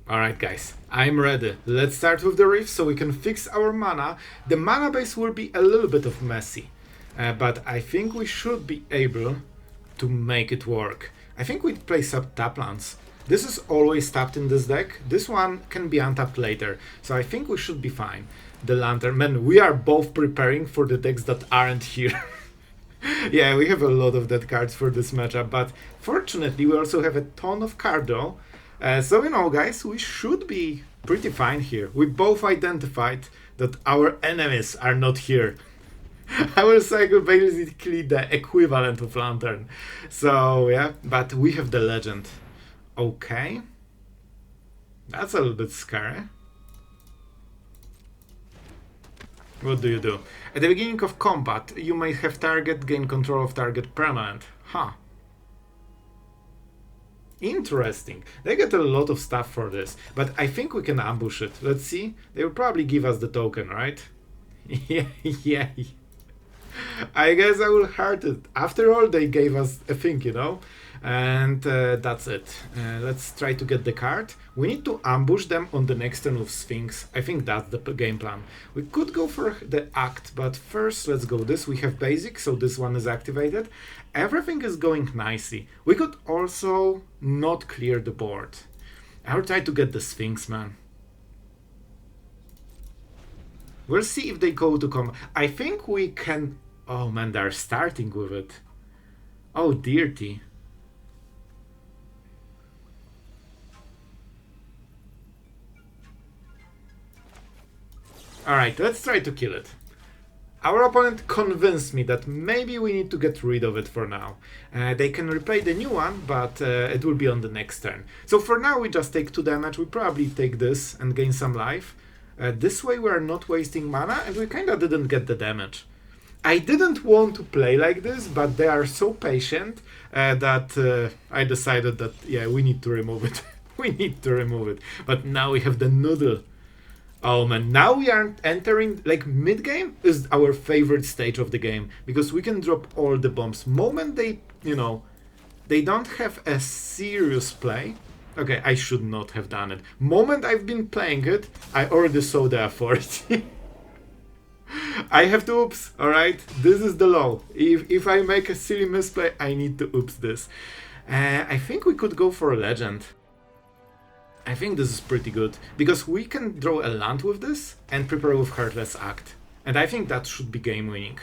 Alright guys, I'm ready. Let's start with the reef so we can fix our mana. The mana base will be a little bit of messy, but I think we should be able to make it work. I think we'd play sub tap lands. This is always tapped in this deck. This one can be untapped later, so I think we should be fine. The Lantern, man, we are both preparing for the decks that aren't here. Yeah, we have a lot of dead cards for this matchup, but fortunately we also have a ton of card draw. So, you know, guys, we should be pretty fine here. We both identified that our enemies are not here. Our cycle basically the equivalent of Lantern. So, yeah, but we have the Legend. Okay. That's a little bit scary. What do you do? At the beginning of combat, you may have target gain control of target permanent. Huh. Interesting. They get a lot of stuff for this, but I think we can ambush it. Let's see. They will probably give us the token, right? Yeah. I guess I will hurt it. After all, they gave us a thing, you know? And that's it. Let's try to get the card. We need to ambush them on the next turn with Sphinx. I think that's the game plan. We could go for the Act, but first let's go this. We have basic, so this one is activated. Everything is going nicely. We could also not clear the board. I will try to get the Sphinx, man. We'll see if they go to combat. I think we can... Oh man, they're starting with it. Oh, dearty. Alright, let's try to kill it. Our opponent convinced me that maybe we need to get rid of it for now. They can replay the new one, but it will be on the next turn. So for now we just take 2 damage, we probably take this and gain some life. This way we are not wasting mana and we kinda didn't get the damage. I didn't want to play like this, but they are so patient that I decided that, yeah, we need to remove it. We need to remove it. But now we have the noodle. Oh man, now we are entering, like, mid-game is our favorite stage of the game, because we can drop all the bombs. Moment they, you know, they don't have a serious play. Okay, I should not have done it. Moment I've been playing it, I already saw the authority. I have to oops, alright? This is the law. If I make a silly misplay, I need to oops this. I think we could go for a Legend. I think this is pretty good, because we can draw a land with this and prepare with Heartless Act. And I think that should be game winning.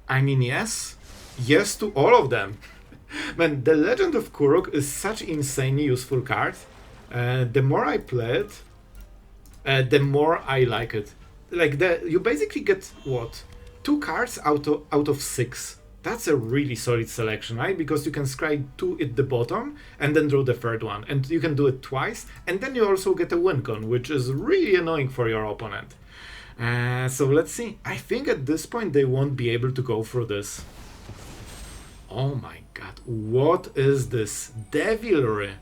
I mean, yes. Yes to all of them. Man, the Legend of Kuruk is such insanely useful card. The more I play it, the more I like it. Like, you basically get, what? 2 cards out of 6. That's a really solid selection, right? Because you can scry 2 at the bottom and then draw the 3rd one. And you can do it twice. And then you also get a win con, which is really annoying for your opponent. So let's see. I think at this point they won't be able to go through this. Oh my god. What is this? Devilry.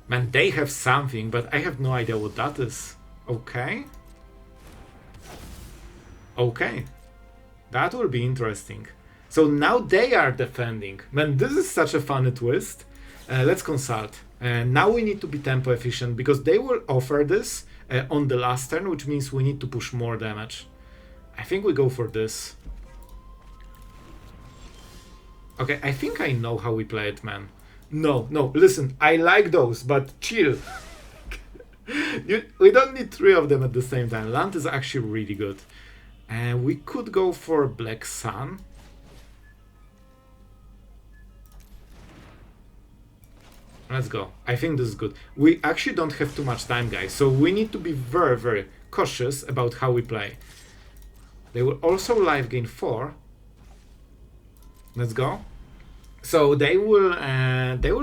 Man, they have something, but I have no idea what that is. Okay. Okay. That will be interesting. So now they are defending. Man, this is such a funny twist. Let's consult. Now we need to be tempo efficient because they will offer this on the last turn, which means we need to push more damage. I think we go for this. Okay, I think I know how we play it, man. No, listen, I like those, but chill. We don't need 3 of them at the same time. Land is actually really good. And we could go for Black Sun. Let's go. I think this is good. We actually don't have too much time, guys, so we need to be very, very cautious about how we play. They will also life gain 4. Let's go. So they will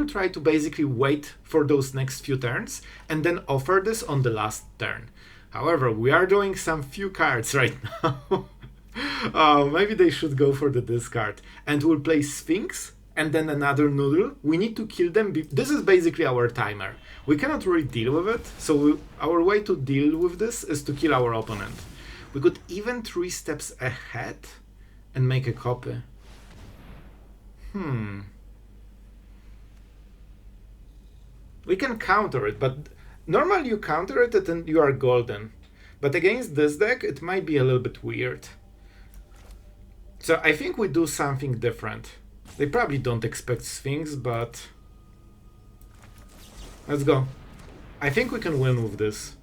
try to basically wait for those next few turns and then offer this on the last turn. However, we are drawing some few cards right now. Oh, maybe they should go for the discard. And we'll play Sphinx and then another noodle. We need to kill them. This is basically our timer. We cannot really deal with it. So our way to deal with this is to kill our opponent. We could even 3 steps ahead and make a copy. We can counter it, but normally you counter it and you are golden. But against this deck, it might be a little bit weird. So I think we do something different. They probably don't expect Sphinx, but... let's go. I think we can win with this.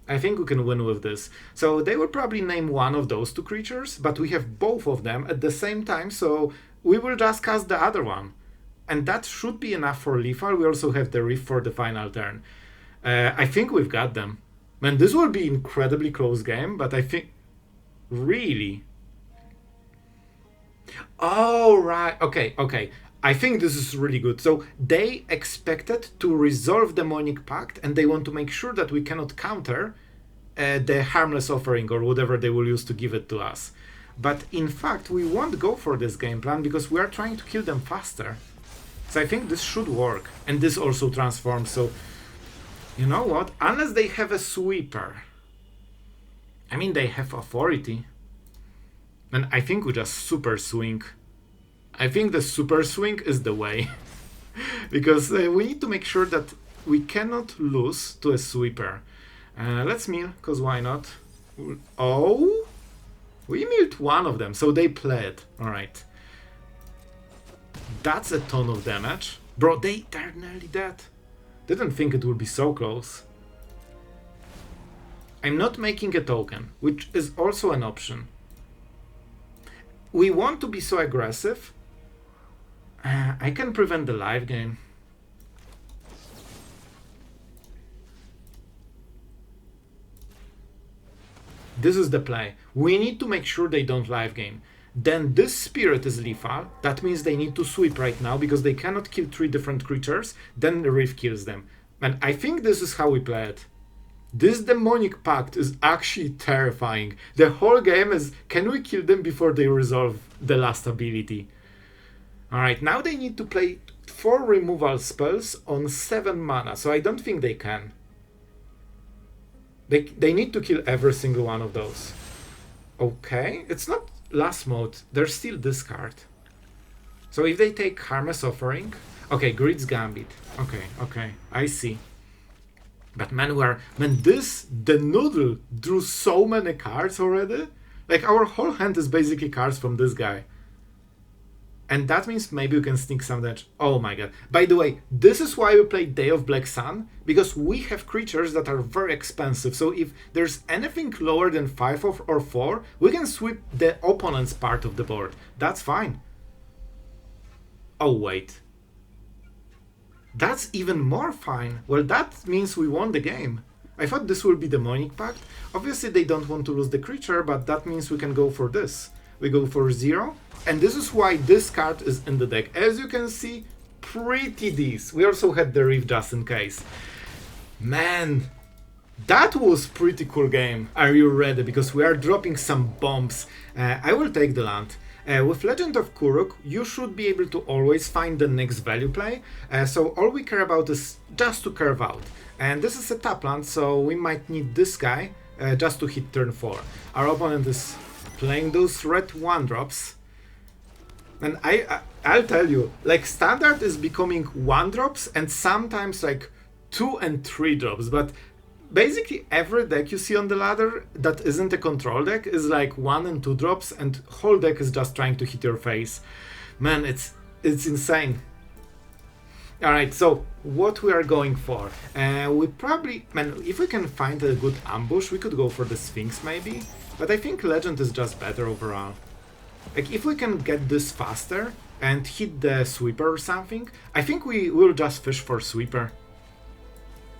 I think we can win with this. So they will probably name one of those two creatures, but we have both of them at the same time, so we will just cast the other one. And that should be enough for lethal. We also have the Reef for the final turn. I think we've got them. Man, this will be incredibly close game, but I think... really? Oh, right. Okay. I think this is really good. So they expected to resolve Demonic Pact, and they want to make sure that we cannot counter the Harmless Offering or whatever they will use to give it to us. But in fact, we won't go for this game plan because we are trying to kill them faster. So I think this should work. And this also transforms, so... you know what? Unless they have a sweeper. I mean, they have authority. And I think we just super swing. I think the super swing is the way. Because we need to make sure that we cannot lose to a sweeper. Let's mill, because why not? Oh! We milled one of them, so they played. Alright. That's a ton of damage. Bro, they're nearly dead. Didn't think it would be so close. I'm not making a token, which is also an option. We want to be so aggressive. I can prevent the live game. This is the play. We need to make sure they don't live game. Then this spirit is lethal. That means they need to sweep right now because they cannot kill 3 different creatures. Then the Reef kills them. And I think this is how we play it. This Demonic Pact is actually terrifying. The whole game is, can we kill them before they resolve the last ability? Alright, now they need to play 4 removal spells on 7 mana, so I don't think they can. They need to kill every single one of those. Okay, it's not last mode, there's still this card. So if they take Harmless Offering... okay, Greed's Gambit. Okay, I see. But man, the Noodle drew so many cards already. Like, our whole hand is basically cards from this guy. And that means maybe we can sneak some damage. Oh my god. By the way, this is why we play Day of Black Sun, because we have creatures that are very expensive. So if there's anything lower than 5 or 4, we can sweep the opponent's part of the board. That's fine. Oh wait. That's even more fine. Well, that means we won the game. I thought this would be Demonic Pact. Obviously they don't want to lose the creature, but that means we can go for this. We go for 0, and this is why this card is in the deck. As you can see, pretty decent. We also had the Reef just in case. Man, that was pretty cool game. Are you ready? Because we are dropping some bombs. I will take the land. With Legend of Kuruk, you should be able to always find the next value play, so all we care about is just to curve out. And this is a tap land, so we might need this guy just to hit turn 4. Our opponent is playing those red 1-drops. And I'll tell you, like, standard is becoming 1-drops and sometimes like 2 and 3 drops, but basically every deck you see on the ladder that isn't a control deck is like 1 and 2 drops, and whole deck is just trying to hit your face. Man, it's insane. Alright, so what we are going for? We probably... man, if we can find a good ambush, we could go for the Sphinx maybe. But I think Legend is just better overall. Like, if we can get this faster and hit the Sweeper or something, I think we will just fish for Sweeper.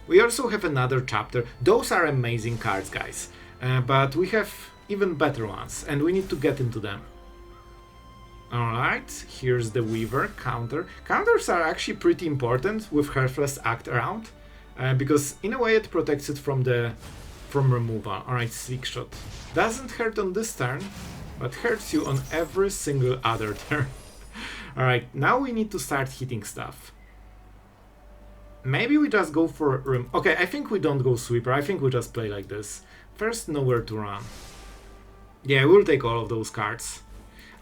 We also have another chapter. Those are amazing cards, guys. But we have even better ones, and we need to get into them. Alright, here's the Weaver counter. Counters are actually pretty important with Heartless Act around, because in a way it protects it from removal. Alright, Slick Shot. Doesn't hurt on this turn, but hurts you on every single other turn. Alright, now we need to start hitting stuff. Maybe we just go for... okay, I think we don't go Sweeper, I think we just play like this. First, nowhere to run. Yeah, we'll take all of those cards.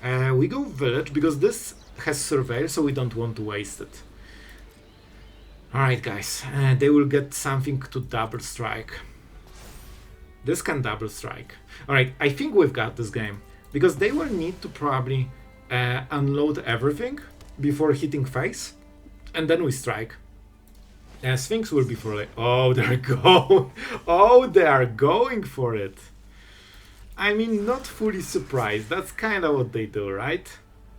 We go Village, because this has Surveil, so we don't want to waste it. Alright guys, they will get something to double strike. This can double strike. Alright, I think we've got this game. Because they will need to probably unload everything before hitting face. And then we strike. Sphinx will be for like... Oh, they're going... Oh, they are going for it. I mean, not fully surprised. That's kind of what they do, right?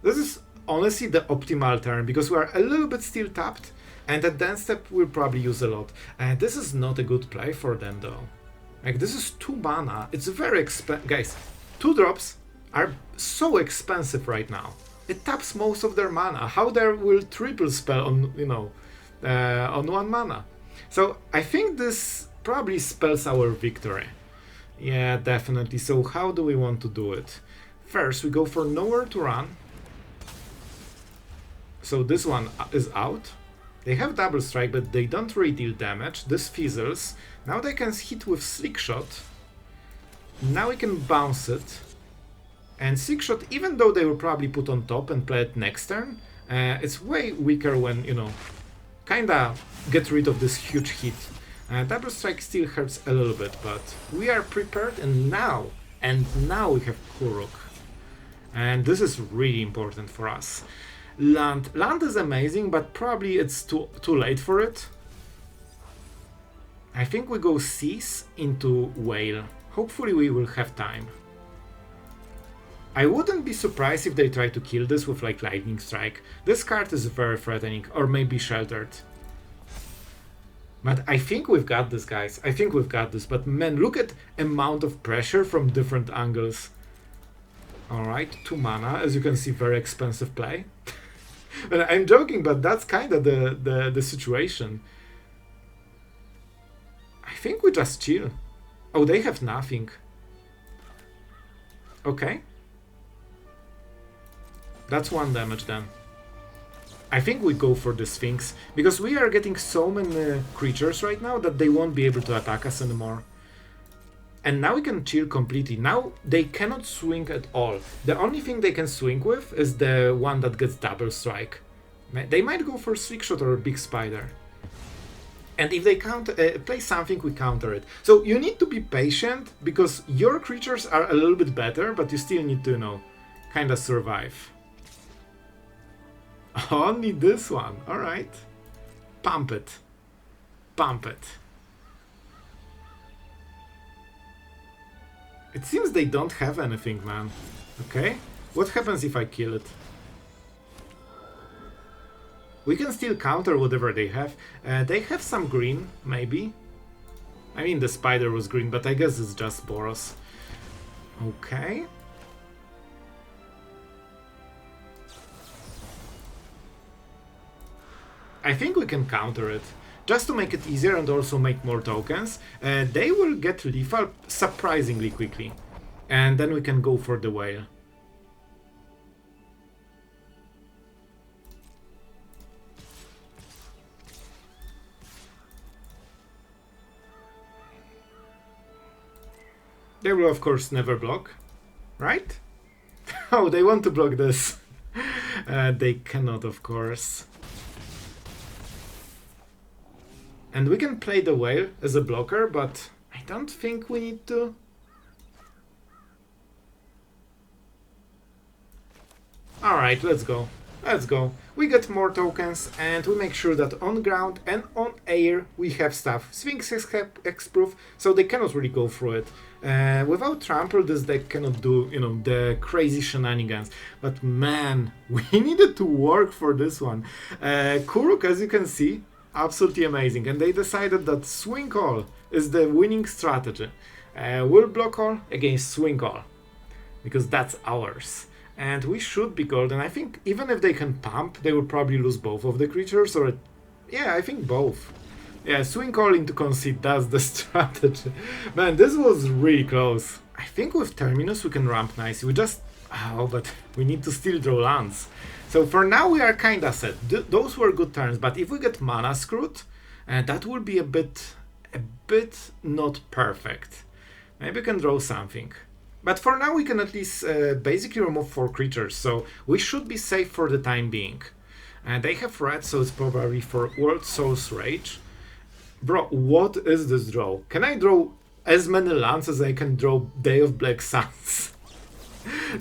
This is honestly the optimal turn, because we are a little bit still tapped. And the dance step we'll probably use a lot. And this is not a good play for them, though. Like, this is 2 mana. It's very expensive. Guys, 2 drops are so expensive right now. It taps most of their mana. How they will triple spell on, you know, on 1 mana. So I think this probably spells our victory. Yeah, definitely. So how do we want to do it? First, we go for nowhere to run. So this one is out. They have double strike, but they don't really deal damage. This fizzles. Now they can hit with Slick Shot. Now we can bounce it. And Slick Shot, even though they will probably put on top and play it next turn, it's way weaker when, you know, kinda get rid of this huge hit. Double strike still hurts a little bit, but we are prepared, and now we have Kuruk. And this is really important for us. Land is amazing, but probably it's too late for it. I think we go Seas into Whale. Hopefully we will have time. I wouldn't be surprised if they try to kill this with like Lightning Strike. This card is very threatening, or maybe Sheltered. But I think we've got this, guys. I think we've got this. But man, look at amount of pressure from different angles. Alright, 2 mana. As you can see, very expensive play. And I'm joking, but that's kind of the situation. I think we just chill. Oh, they have nothing. Okay. That's 1 damage then. I think we go for the Sphinx, because we are getting so many creatures right now that they won't be able to attack us anymore. And now we can chill completely. Now they cannot swing at all. The only thing they can swing with is the one that gets double strike. They might go for Slick Shot or a Big Spider. And if they play something, we counter it. So you need to be patient, because your creatures are a little bit better, but you still need to, you know, kind of survive. Only this one, alright. Pump it. Pump it. It seems they don't have anything, man. Okay, what happens if I kill it? We can still counter whatever they have. They have some green, maybe. I mean, the spider was green, but I guess it's just Boros. Okay. I think we can counter it. Just to make it easier and also make more tokens. They will get lethal surprisingly quickly. And then we can go for the whale. They will of course never block, right? Oh, they want to block this. They cannot, of course. And we can play the whale as a blocker, but I don't think we need to. Alright, let's go. Let's go. We get more tokens, and we make sure that on ground and on air we have stuff. Sphinx has X-proof, so they cannot really go through it. Without Trample, this deck cannot do, you know, the crazy shenanigans. But man, we needed to work for this one. Kuruk, as you can see, absolutely amazing. And they decided that Swing All is the winning strategy. We'll block all against Swing All, because that's ours. And we should be golden. I think even if they can pump, they will probably lose both of the creatures, or... Yeah, I think both. Yeah, Swing All into Concede, that's the strategy. Man, this was really close. I think with Terminus we can ramp nicely. We just... Oh, but we need to still draw lands. So for now we are kinda set. Those were good turns, but if we get mana screwed, that will be a bit not perfect. Maybe we can draw something. But for now we can at least basically remove 4 creatures, so we should be safe for the time being. And they have red, so it's probably for World Soul's Rage. Bro, what is this draw? Can I draw as many lands as I can draw Day of Black Suns?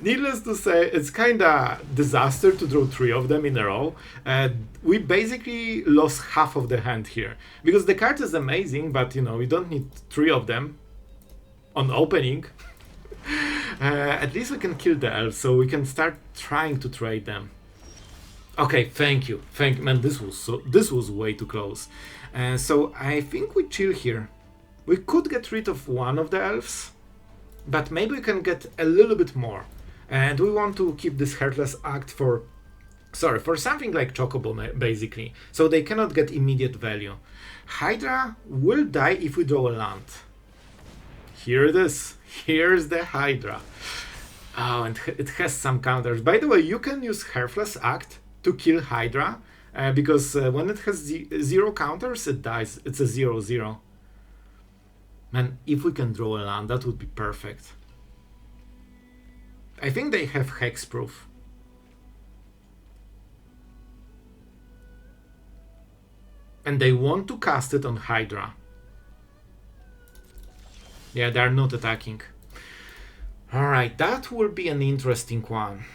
Needless to say, it's kinda disaster to draw 3 of them in a row. We basically lost half of the hand here. Because the card is amazing, but you know, we don't need 3 of them on opening. At least we can kill the elves, so we can start trying to trade them. Okay, thank you. Man, this was way too close. So I think we chill here. We could get rid of one of the elves, but maybe we can get a little bit more. And we want to keep this Heartless Act for something like Chocobo, basically. So they cannot get immediate value. Hydra will die if we draw a land. Here it is. Here's the Hydra. Oh, and it has some counters. By the way, you can use Heartless Act to kill Hydra, because when it has 0 counters, it dies. It's a 0/0. Man, if we can draw a land, that would be perfect. I think they have hexproof. And they want to cast it on Hydra. Yeah, they are not attacking. Alright, that will be an interesting one.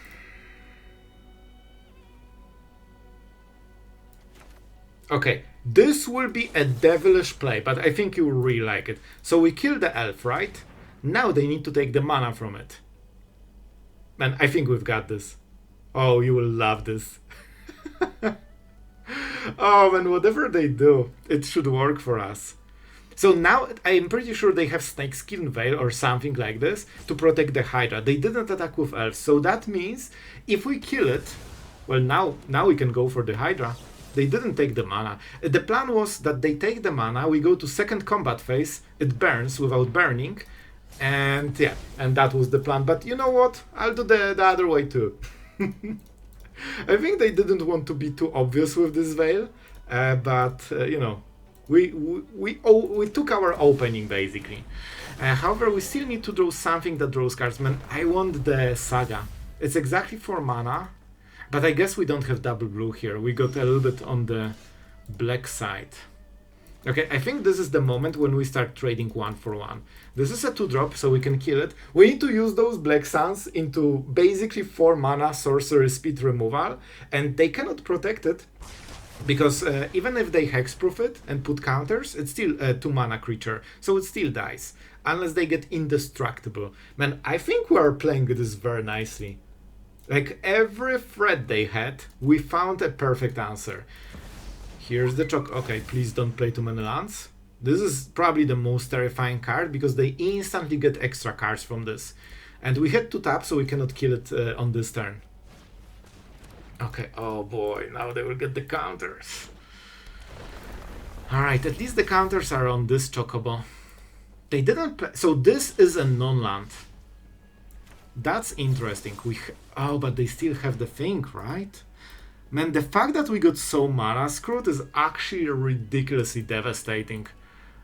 Okay, this will be a devilish play, but I think you will really like it. So we kill the elf, right? Now they need to take the mana from it. Man, I think we've got this. Oh, you will love this. Oh man, whatever they do, it should work for us. So now I'm pretty sure they have Snakeskin Veil or something like this to protect the Hydra. They didn't attack with elves, so that means if we kill it, well, now we can go for the Hydra. They didn't take the mana. The plan was that they take the mana, we go to second combat phase, it burns without burning, and yeah, and that was the plan. But you know what? I'll do the other way too. I think they didn't want to be too obvious with this Veil, but you know, we took our opening basically. However, we still need to draw something that draws cards. Man, I want the Saga. It's exactly 4 mana. But I guess we don't have double blue here. We got a little bit on the black side. Okay, I think this is the moment when we start trading 1 for 1. This is a 2-drop, so we can kill it. We need to use those Black Suns into basically 4 mana sorcery speed removal, and they cannot protect it, because even if they hexproof it and put counters, it's still a 2 mana creature, so it still dies, unless they get indestructible. Man, I think we are playing this very nicely. Like every thread they had, we found a perfect answer. Here's the choc. Okay, please don't play too many lands. This is probably the most terrifying card because they instantly get extra cards from this. And we had to tap, so we cannot kill it on this turn. Okay, oh boy, now they will get the counters. Alright, at least the counters are on this Chocobo. They didn't play, so this is a non-land. That's interesting. Oh, but they still have the thing, right? Man, the fact that we got so mana screwed is actually ridiculously devastating.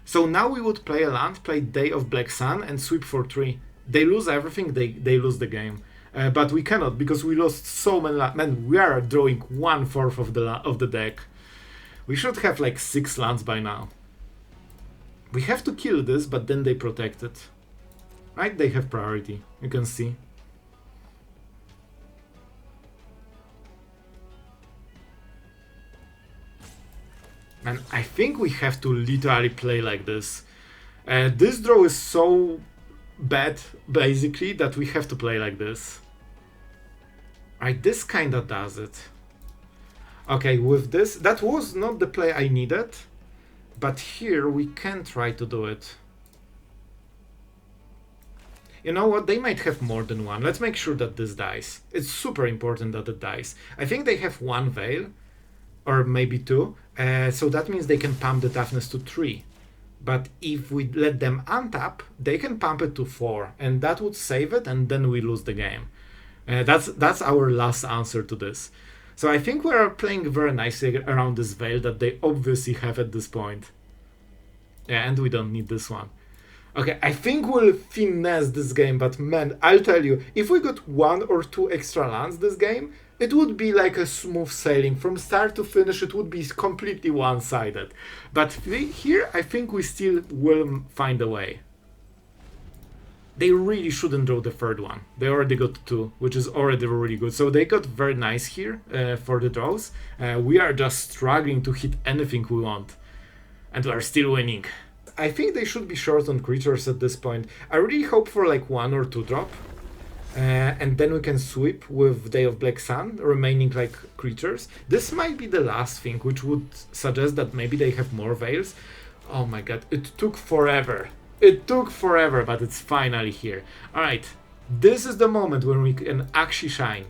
So now we would play a land, play Day of Black Sun, and sweep for 3. They lose everything, they lose the game. But we cannot, because we lost so many lands. Man, we are drawing 1/4 of the deck. We should have like 6 lands by now. We have to kill this, but then they protect it. Right? They have priority, you can see. And I think we have to literally play like this. This draw is so bad, basically, that we have to play like this. Right, this kinda does it. Okay, with this, that was not the play I needed, but here we can try to do it. You know what, they might have more than one. Let's make sure that this dies. It's super important that it dies. I think they have 1 Veil, or maybe 2, so that means they can pump the toughness to 3. But if we let them untap, they can pump it to 4, and that would save it, and then we lose the game. That's our last answer to this. So I think we are playing very nicely around this Veil that they obviously have at this point. Yeah, and we don't need this one. Okay, I think we'll finesse this game, but man, I'll tell you, if we got 1 or 2 extra lands this game, it would be like a smooth sailing. From start to finish, it would be completely one-sided. But here, I think we still will find a way. They really shouldn't draw the third one. They already got 2, which is already really good. So they got very nice here for the draws. We are just struggling to hit anything we want. And we are still winning. I think they should be short on creatures at this point. I really hope for like 1 or 2 drop. And then we can sweep with Day of Black Sun, remaining like creatures. This might be the last thing, which would suggest that maybe they have more veils. Oh my god, it took forever. It took forever, but it's finally here. Alright, this is the moment when we can actually shine.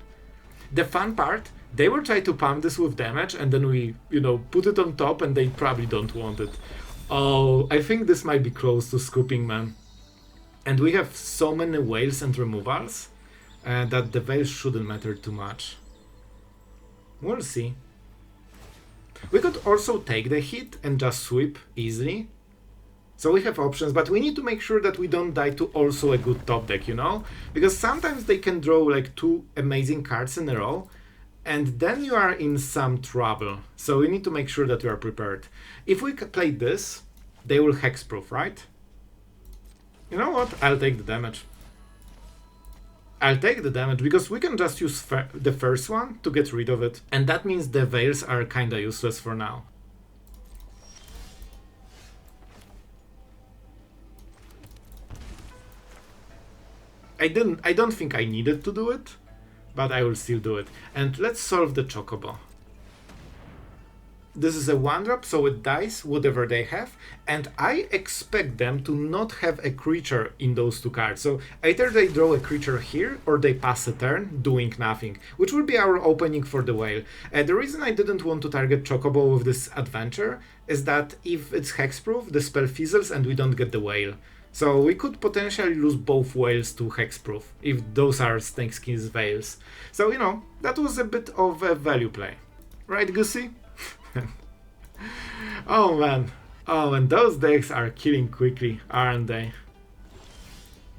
The fun part, they will try to pump this with damage, and then we, put it on top, and they probably don't want it. Oh, I think this might be close to scooping, man. And we have so many whales and removals that the veils shouldn't matter too much. We'll see. We could also take the hit and just sweep easily. So we have options, but we need to make sure that we don't die to also a good top deck, Because sometimes they can draw like 2 amazing cards in a row, and then you are in some trouble. So we need to make sure that we are prepared. If we play this, they will hexproof, right? You know what? I'll take the damage. I'll take the damage because we can just use the first one to get rid of it. And that means the veils are kinda useless for now. I don't think I needed to do it, but I will still do it. And let's solve the Chocobo. This is a 1-drop, so it dies whatever they have, and I expect them to not have a creature in those 2 cards. So either they draw a creature here, or they pass a turn doing nothing, which will be our opening for the whale. The reason I didn't want to target Chocobo with this adventure is that if it's hexproof, the spell fizzles and we don't get the whale. So we could potentially lose both whales to hexproof, if those are Snakeskin's veils. So, that was a bit of a value play. Right, Goosey? Oh man. Oh, and those decks are killing quickly, aren't they?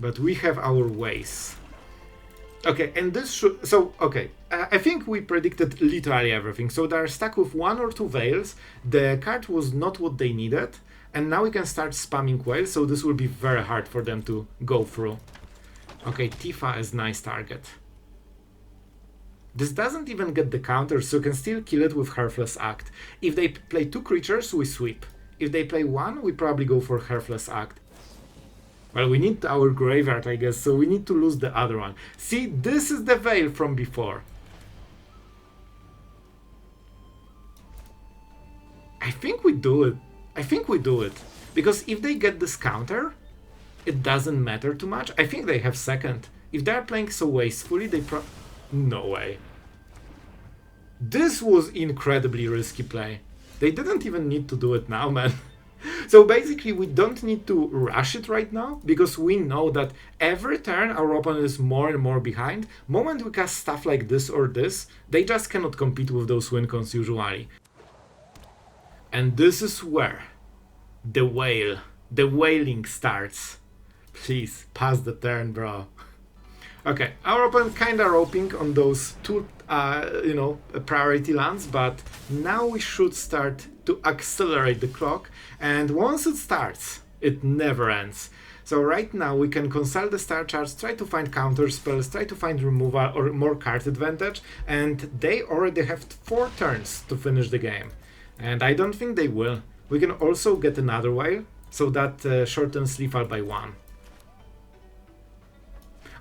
But we have our ways. Okay, and this should... So, okay, I think we predicted literally everything. So they're stuck with 1 or 2 veils. The card was not what they needed. And now we can start spamming whales, so this will be very hard for them to go through. Okay, Tifa is nice target. This doesn't even get the counter, so you can still kill it with Heartless Act. If they play 2 creatures, we sweep. If they play 1, we probably go for Heartless Act. Well, we need our graveyard, I guess, so we need to lose the other one. See, this is the veil from before. I think we do it. Because if they get this counter, it doesn't matter too much. I think they have second. If they're playing so wastefully, no way. This was incredibly risky play. They didn't even need to do it now, man. So basically, we don't need to rush it right now, because we know that every turn our opponent is more and more behind. Moment we cast stuff like this or this, they just cannot compete with those win cons usually. And this is where the whaling starts. Please, pass the turn, bro. Okay, our opponent kinda roping on those 2, priority lands, but now we should start to accelerate the clock, and once it starts, it never ends. So right now we can consult the star charts, try to find counter spells, try to find removal or more card advantage, and they already have 4 turns to finish the game. And I don't think they will. We can also get another whale, so that shortens lethal by 1.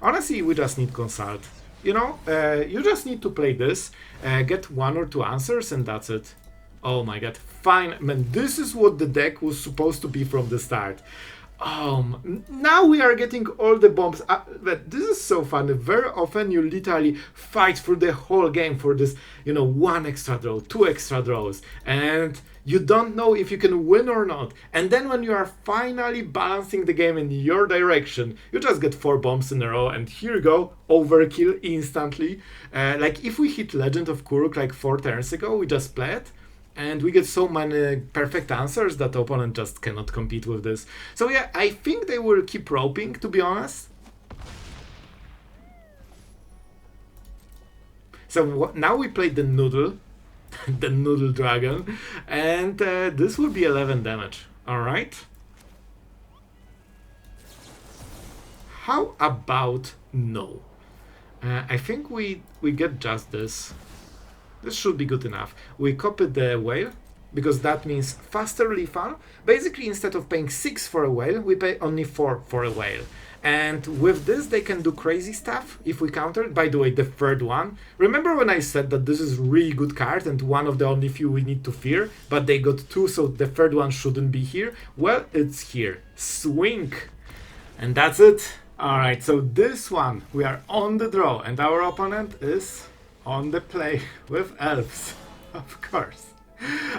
Honestly, we just need consult. You just need to play this, get 1 or 2 answers, and that's it. Oh my god, fine, man, this is what the deck was supposed to be from the start. Now we are getting all the bombs. But this is so fun. Very often you literally fight for the whole game for this, 1 extra draw, 2 extra draws, and you don't know if you can win or not. And then when you are finally balancing the game in your direction, you just get 4 bombs in a row, and here you go, overkill instantly. Like if we hit Legend of Kuruk like 4 turns ago, we just play it, And we get so many perfect answers that the opponent just cannot compete with this. So yeah, I think they will keep roping, to be honest. So now we played the Noodle, the Noodle Dragon, and this will be 11 damage. Alright. How about no? I think we get just this. This should be good enough. We copy the whale, because that means faster lethal. Basically, instead of paying 6 for a whale, we pay only 4 for a whale. And with this, they can do crazy stuff if we counter it. By the way, the third one. Remember when I said that this is really good card and one of the only few we need to fear, but they got 2, so the third one shouldn't be here? Well, it's here. Swing. And that's it. Alright, so this one, we are on the draw, and our opponent is on the play with elves. Of course.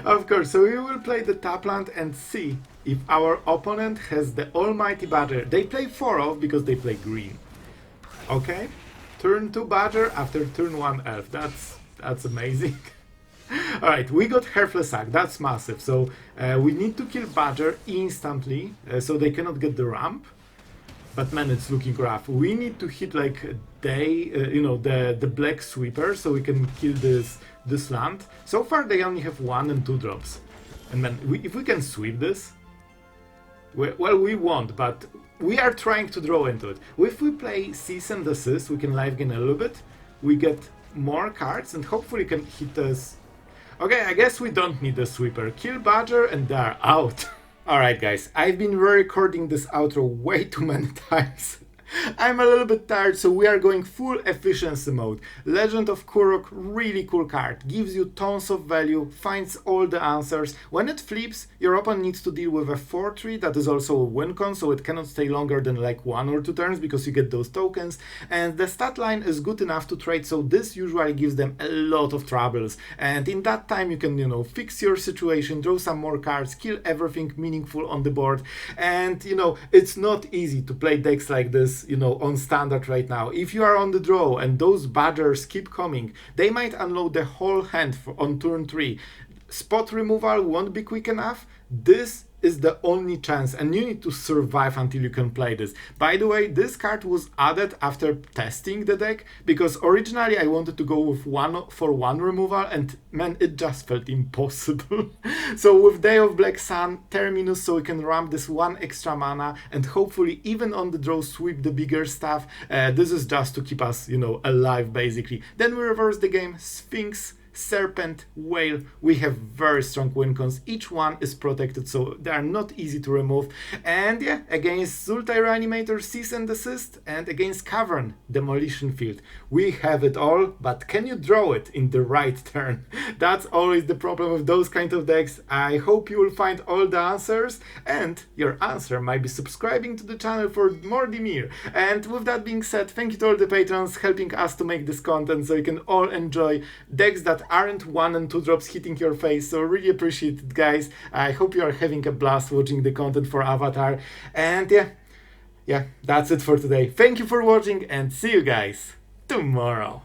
Of course, so we will play the tap land and see if our opponent has the almighty badger. They play 4 off because they play green. Okay? Turn 2 badger after turn 1 elf. That's amazing. Alright, we got Heartless Act. That's massive. So we need to kill badger instantly so they cannot get the ramp. But man, it's looking rough. We need to hit like the black sweeper so we can kill this land. So far they only have 1 and 2 drops. And man, if we can sweep this, well, we won't, but we are trying to draw into it. If we play Cease and Desist, we can live gain a little bit. We get more cards and hopefully can hit us. Okay, I guess we don't need the sweeper. Kill badger and they're out. Alright guys, I've been recording this outro way too many times. I'm a little bit tired, so we are going full efficiency mode. Legend of Kuruk, really cool card. Gives you tons of value, finds all the answers. When it flips, your opponent needs to deal with a 4-3 that is also a win con, so it cannot stay longer than like 1 or 2 turns because you get those tokens. And the stat line is good enough to trade, so this usually gives them a lot of troubles. And in that time you can, fix your situation, draw some more cards, kill everything meaningful on the board. And, it's not easy to play decks like this on standard right now. If you are on the draw and those badgers keep coming, they might unload the whole hand on turn 3. Spot removal won't be quick enough. This is the only chance and you need to survive until you can play this. By the way, this card was added after testing the deck because originally I wanted to go with 1-for-1 removal and man, it just felt impossible. So with Day of Black Sun, Terminus, so we can ramp this 1 extra mana and hopefully even on the draw sweep the bigger stuff. This is just to keep us, alive basically. Then we reverse the game, Sphinx, Serpent, Whale. We have very strong win cons. Each one is protected, so they are not easy to remove. And yeah, against Zultai Reanimator, Cease and Desist, and against Cavern, Demolition Field. We have it all, but can you draw it in the right turn? That's always the problem with those kind of decks. I hope you will find all the answers, and your answer might be subscribing to the channel for more Dimir. And with that being said, thank you to all the patrons helping us to make this content so you can all enjoy decks that aren't 1 and 2 drops hitting your face, so really appreciate it guys. I hope you are having a blast watching the content for Avatar, and yeah, that's it for today. Thank you for watching and see you guys tomorrow.